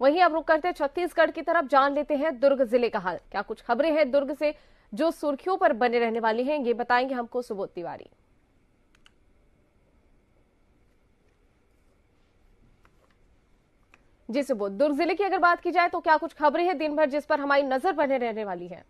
वहीं अब रुक करते छत्तीसगढ़ की तरफ, जान लेते हैं दुर्ग जिले का हाल। क्या कुछ खबरें हैं दुर्ग से जो सुर्खियों पर बने रहने वाली हैं, ये बताएंगे हमको सुबोध तिवारी। जी सुबोध, दुर्ग जिले की अगर बात की जाए तो क्या कुछ खबरें हैं दिन भर जिस पर हमारी नजर बने रहने वाली है?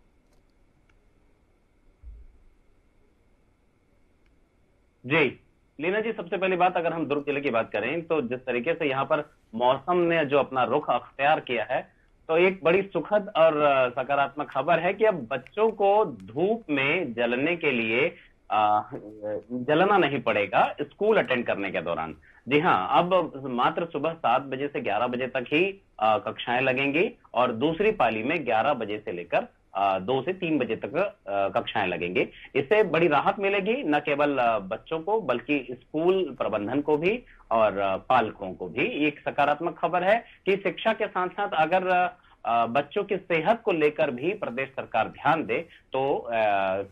जी लीना जी, सबसे पहली बात अगर हम दुर्ग जिले की बात करें तो जिस तरीके से यहाँ पर मौसम ने जो अपना रुख अख्तियार किया है, तो एक बड़ी सुखद और सकारात्मक खबर है कि अब बच्चों को धूप में जलने के लिए जलना नहीं पड़ेगा स्कूल अटेंड करने के दौरान। जी हाँ, अब मात्र सुबह 7 बजे से 11 बजे तक ही कक्षाएं लगेंगी और दूसरी पाली में 11 बजे से लेकर 2 से 3 बजे तक कक्षाएं लगेंगी। इससे बड़ी राहत मिलेगी न केवल बच्चों को बल्कि स्कूल प्रबंधन को भी और पालकों को भी। एक सकारात्मक खबर है कि शिक्षा के साथ साथ अगर बच्चों की सेहत को लेकर भी प्रदेश सरकार ध्यान दे तो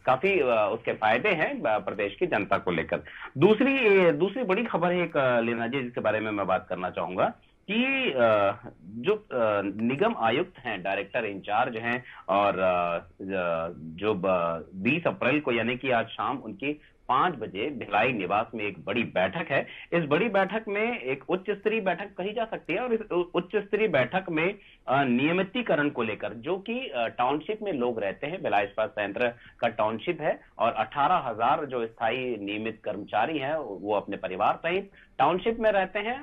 काफी उसके फायदे हैं प्रदेश की जनता को लेकर। दूसरी दूसरी बड़ी खबर है एक लीना जी, जिसके बारे में मैं बात करना चाहूंगा कि जो निगम आयुक्त हैं, डायरेक्टर इंचार्ज हैं, और जो 20 अप्रैल को यानी कि आज शाम उनकी 5 बजे भिलाई निवास में एक बड़ी बैठक है। इस बड़ी बैठक में एक उच्च स्तरीय बैठक कही जा सकती है और इस उच्च स्तरीय बैठक में नियमितीकरण को लेकर, जो कि टाउनशिप में लोग रहते हैं, भिलाई इस्पात संयंत्र का टाउनशिप है और 18,000 जो स्थायी नियमित कर्मचारी हैं वो अपने परिवार सहित टाउनशिप में रहते हैं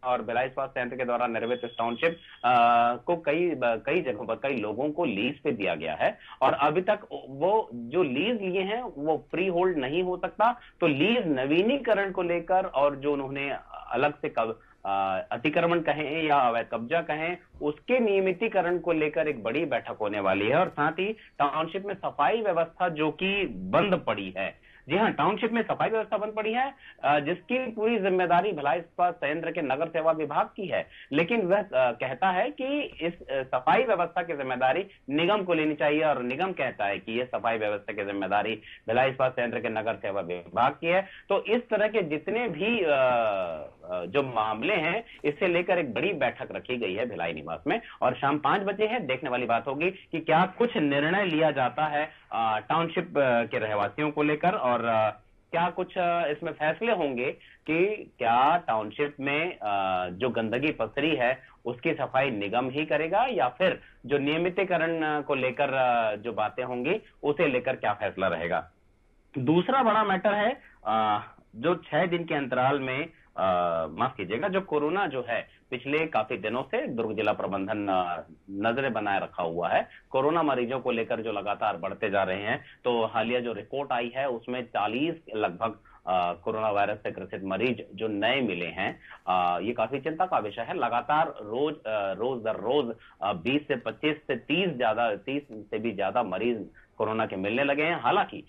और भिलाई इस्पात संयंत्र के द्वारा निर्मित इस टाउनशिप को कई जगहों पर कई लोगों को लीज पे दिया गया है और अभी तक वो जो लीज लिए हैं वो फ्री होल्ड नहीं हो सकता। तो लीज नवीनीकरण को लेकर और जो उन्होंने अलग से अतिक्रमण कहें या अवैध कब्जा कहें, उसके नियमितीकरण को लेकर एक बड़ी बैठक होने वाली है। और साथ ही टाउनशिप में सफाई व्यवस्था जो कि बंद पड़ी है, जी हाँ, टाउनशिप में सफाई व्यवस्था बंद पड़ी है, जिसकी पूरी जिम्मेदारी भिलाई इस्पात संयंत्र के नगर सेवा विभाग की है, लेकिन वह कहता है कि इस सफाई व्यवस्था की जिम्मेदारी निगम को लेनी चाहिए और निगम कहता है कि यह सफाई व्यवस्था की जिम्मेदारी भिलाई इस्पात संयंत्र के नगर सेवा विभाग की है। तो इस तरह के जितने भी जो मामले हैं, इससे लेकर एक बड़ी बैठक रखी गई है भिलाई निवास में और शाम 5 बजे है। देखने वाली बात होगी कि क्या कुछ निर्णय लिया जाता है टाउनशिप के रहवासियों को लेकर और क्या कुछ इसमें फैसले होंगे कि क्या टाउनशिप में जो गंदगी पसरी है उसकी सफाई निगम ही करेगा या फिर जो नियमितीकरण को लेकर जो बातें होंगी उसे लेकर क्या फैसला रहेगा। दूसरा बड़ा मैटर है जो 6 दिन के अंतराल में माफ कीजिएगा, जो कोरोना जो है पिछले काफी दिनों से दुर्ग जिला प्रबंधन नजरें बनाए रखा हुआ है। कोरोना मरीजों को लेकर जो लगातार बढ़ते जा रहे हैं, तो हालिया जो रिपोर्ट आई है उसमें 40 लगभग कोरोना वायरस से ग्रसित मरीज जो नए मिले हैं, ये काफी चिंता का विषय है। लगातार रोज दर रोज 20 से 25 से 30 से भी ज्यादा मरीज कोरोना के मिलने लगे हैं। हालांकि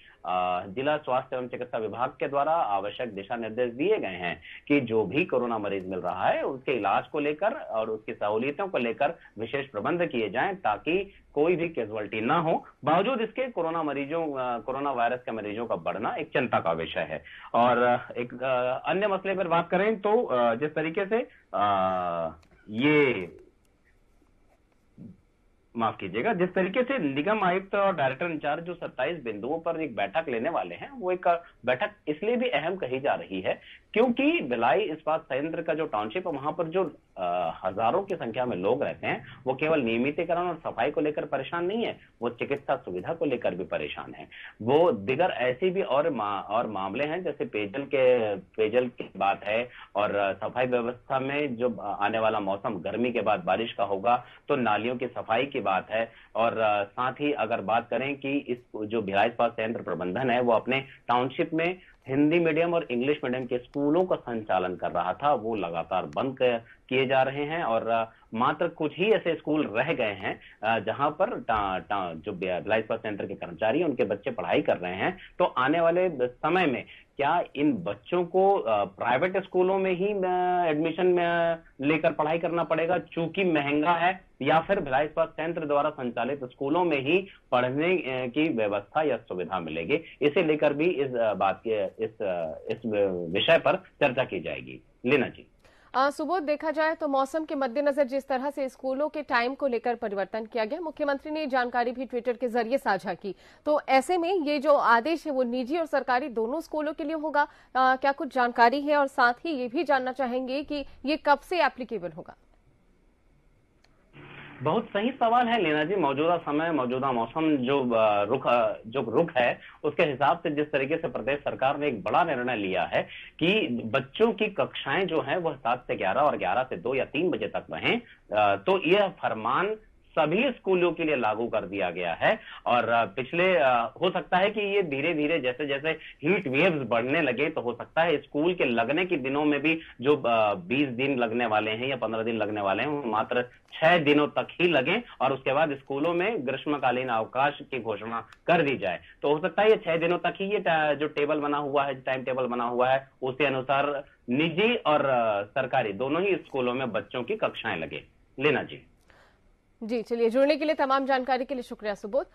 जिला स्वास्थ्य एवं चिकित्सा विभाग के द्वारा आवश्यक दिशा निर्देश दिए गए हैं कि जो भी कोरोना मरीज मिल रहा है उसके इलाज को लेकर और उसकी सहूलियतों को लेकर विशेष प्रबंध किए जाएं ताकि कोई भी कैजुअल्टी ना हो। बावजूद इसके कोरोना वायरस के मरीजों का बढ़ना एक चिंता का विषय है। और एक अन्य मसले पर बात करें तो जिस तरीके से माफ कीजिएगा, जिस तरीके से निगम आयुक्त और डायरेक्टर इंचार्ज जो 27 बिंदुओं पर एक बैठक लेने वाले हैं, वो एक बैठक इसलिए भी अहम कही जा रही है क्योंकि भिलाई इस्पात संयंत्र का जो टाउनशिप है वहां पर जो हजारों की संख्या में लोग रहते हैं, वो केवल नियमितीकरण और सफाई को लेकर परेशान नहीं है, वो चिकित्सा सुविधा को लेकर भी परेशान है। वो दिगर ऐसी भी और मामले हैं, जैसे पेयजल की बात है और सफाई व्यवस्था में जो आने वाला मौसम गर्मी के बाद बारिश का होगा तो नालियों की सफाई की बात है। और साथ ही अगर बात करें कि इस जो भिलाई इस्पात संयंत्र प्रबंधन है वो अपने टाउनशिप में हिंदी मीडियम और इंग्लिश मीडियम के स्कूलों का संचालन कर रहा था, वो लगातार बंद किए जा रहे हैं और मात्र कुछ ही ऐसे स्कूल रह गए हैं जहां पर जो भिलाई इस्पात संयंत्र के कर्मचारी उनके बच्चे पढ़ाई कर रहे हैं। तो आने वाले समय में क्या इन बच्चों को प्राइवेट स्कूलों में ही एडमिशन में लेकर पढ़ाई करना पड़ेगा चूंकि महंगा है, या फिर भिलाई इस्पात संयंत्र द्वारा संचालित स्कूलों में ही पढ़ने की व्यवस्था या सुविधा मिलेगी? इसे लेकर भी इस विषय पर चर्चा की जाएगी। लीना जी। सुबोध, देखा जाए तो मौसम के मद्देनजर जिस तरह से स्कूलों के टाइम को लेकर परिवर्तन किया गया, मुख्यमंत्री ने जानकारी भी ट्विटर के जरिए साझा की, तो ऐसे में ये जो आदेश है वो निजी और सरकारी दोनों स्कूलों के लिए होगा। क्या कुछ जानकारी है? और साथ ही ये भी जानना चाहेंगे कि ये कब से एप्लीकेबल होगा? बहुत सही सवाल है लीना जी। मौजूदा समय, मौजूदा मौसम जो रुख है, उसके हिसाब से जिस तरीके से प्रदेश सरकार ने एक बड़ा निर्णय लिया है कि बच्चों की कक्षाएं जो हैं वह 7 से 11 और 11 से 2 या 3 बजे तक रहें, तो यह फरमान सभी स्कूलों के लिए लागू कर दिया गया है। और पिछले हो सकता है कि ये धीरे धीरे जैसे जैसे हीट वेव्स बढ़ने लगे तो हो सकता है स्कूल के लगने के दिनों में भी जो 20 दिन लगने वाले हैं या 15 दिन लगने वाले हैं, वो मात्र 6 दिनों तक ही लगें और उसके बाद स्कूलों में ग्रीष्मकालीन अवकाश की घोषणा कर दी जाए। तो हो सकता है ये 6 दिनों तक ही ये जो टेबल बना हुआ है, टाइम टेबल बना हुआ है, उसी अनुसार निजी और सरकारी दोनों ही स्कूलों में बच्चों की कक्षाएं लगे। लेना जी। जी, चलिए, जुड़ने के लिए, तमाम जानकारी के लिए शुक्रिया सुबोध।